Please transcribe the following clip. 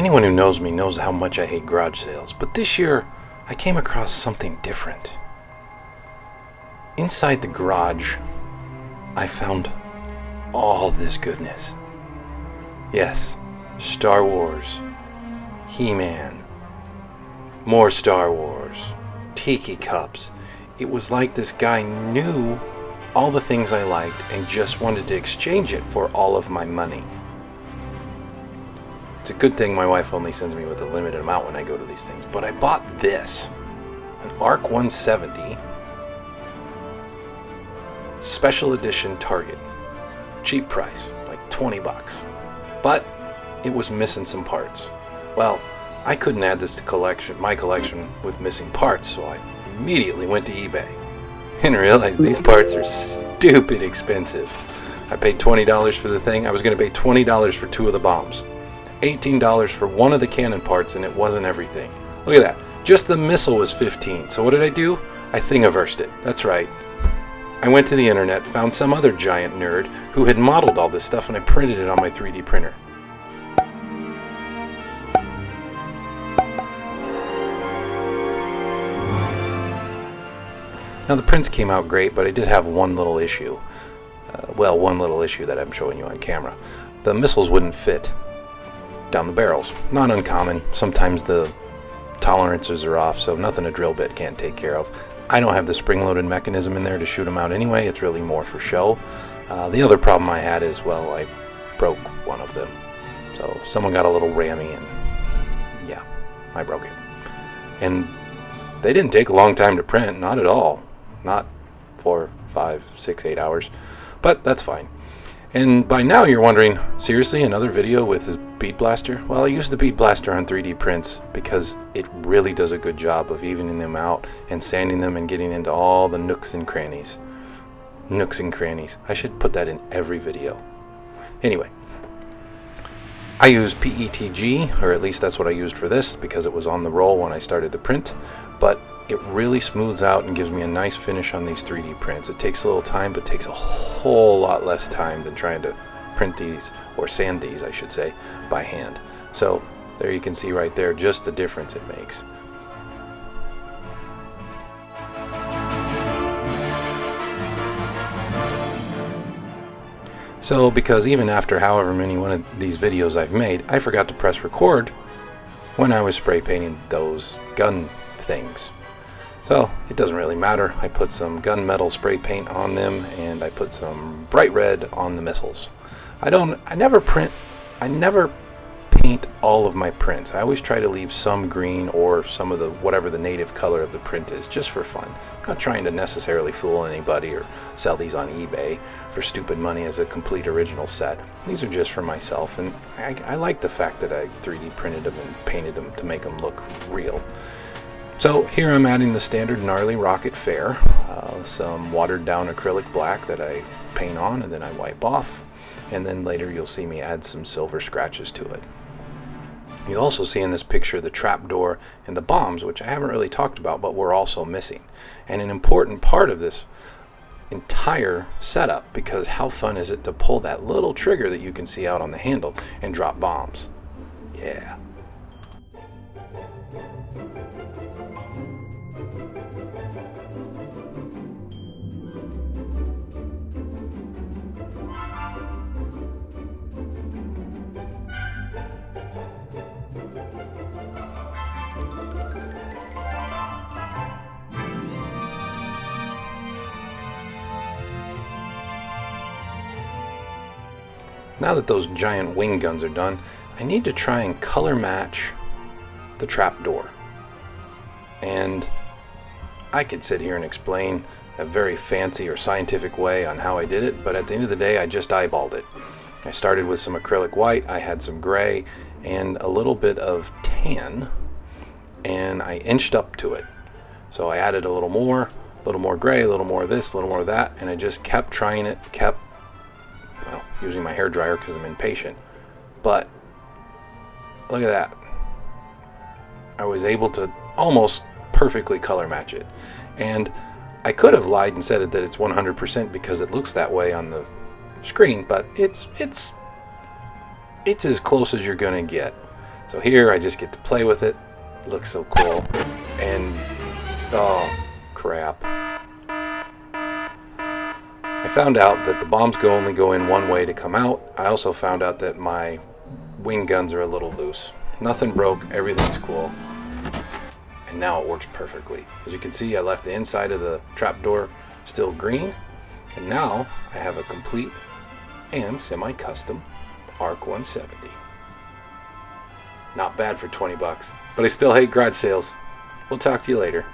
Anyone who knows me knows how much I hate garage sales, but this year I came across something different. Inside the garage, I found all this goodness. Yes, Star Wars, He-Man, more Star Wars, tiki cups. It was like this guy knew all the things I liked and just wanted to exchange it for all of my money. It's a good thing my wife only sends me with a limited amount when I go to these things. But I bought this, an ARC 170 special edition Target. Cheap price, like 20 bucks. But it was missing some parts. Well, I couldn't add this to my collection with missing parts, so I immediately went to eBay and realized these parts are stupid expensive. I paid $20 for the thing. I was going to pay $20 for 2 of the bombs. $18 for one of the cannon parts, and it wasn't everything. Look at that. Just the missile was $15. So what did I do? I Thingiversed it. That's right. I went to the internet, found some other giant nerd who had modeled all this stuff, and I printed it on my 3D printer. Now the prints came out great, but I did have one little issue. One little issue that I'm showing you on camera. The missiles wouldn't fit down the barrels. Not uncommon. Sometimes the tolerances are off, so nothing a drill bit can't take care of. I don't have the spring-loaded mechanism in there to shoot them out anyway. It's really more for show. The other problem I had is, I broke one of them. So someone got a little rammy, and yeah, I broke it. And they didn't take a long time to print, not at all. Not 4, 5, 6, 8 hours. But that's fine. And by now you're wondering, seriously, another video with his Bead Blaster? Well, I use the Bead Blaster on 3D prints because it really does a good job of evening them out and sanding them and getting into all the nooks and crannies. Nooks and crannies. I should put that in every video. Anyway, I use PETG, or at least that's what I used for this because it was on the roll when I started the print, but it really smooths out and gives me a nice finish on these 3D prints. It takes a little time, but takes a whole lot less time than trying to print these, or sand these, I should say, by hand. So there you can see right there just the difference it makes. So because even after however many one of these videos I've made, I forgot to press record when I was spray painting those gun things. So it doesn't really matter. I put some gunmetal spray paint on them, and I put some bright red on the missiles. I never paint all of my prints. I always try to leave some green or some of the whatever the native color of the print is, just for fun. I'm not trying to necessarily fool anybody or sell these on eBay for stupid money as a complete original set. These are just for myself, and I like the fact that I 3D printed them and painted them to make them look real. So here I'm adding the standard gnarly rocket fair, some watered down acrylic black that I paint on and then I wipe off, and then later you'll see me add some silver scratches to it. You'll also see in this picture the trapdoor and the bombs, which I haven't really talked about, but were also missing. And an important part of this entire setup, because how fun is it to pull that little trigger that you can see out on the handle and drop bombs? Yeah. Now that those giant wing guns are done, I need to try and color match the trapdoor. And I could sit here and explain a very fancy or scientific way on how I did it, but at the end of the day, I just eyeballed it. I started with some acrylic white, I had some gray, and a little bit of tan, and I inched up to it. So I added a little more gray, a little more of this, a little more of that, and I just kept trying it, using my hair dryer because I'm impatient. But look at that. I was able to almost perfectly color match it. And I could have lied and said that it's 100% because it looks that way on the screen, but it's as close as you're going to get. So here I just get to play with it. It looks so cool. And oh crap. I found out that the bombs only go in one way to come out. I also found out that my wing guns are a little loose. Nothing broke, everything's cool. And now it works perfectly. As you can see, I left the inside of the trapdoor still green. And now I have a complete and semi-custom ARC 170. Not bad for 20 bucks, but I still hate garage sales. We'll talk to you later.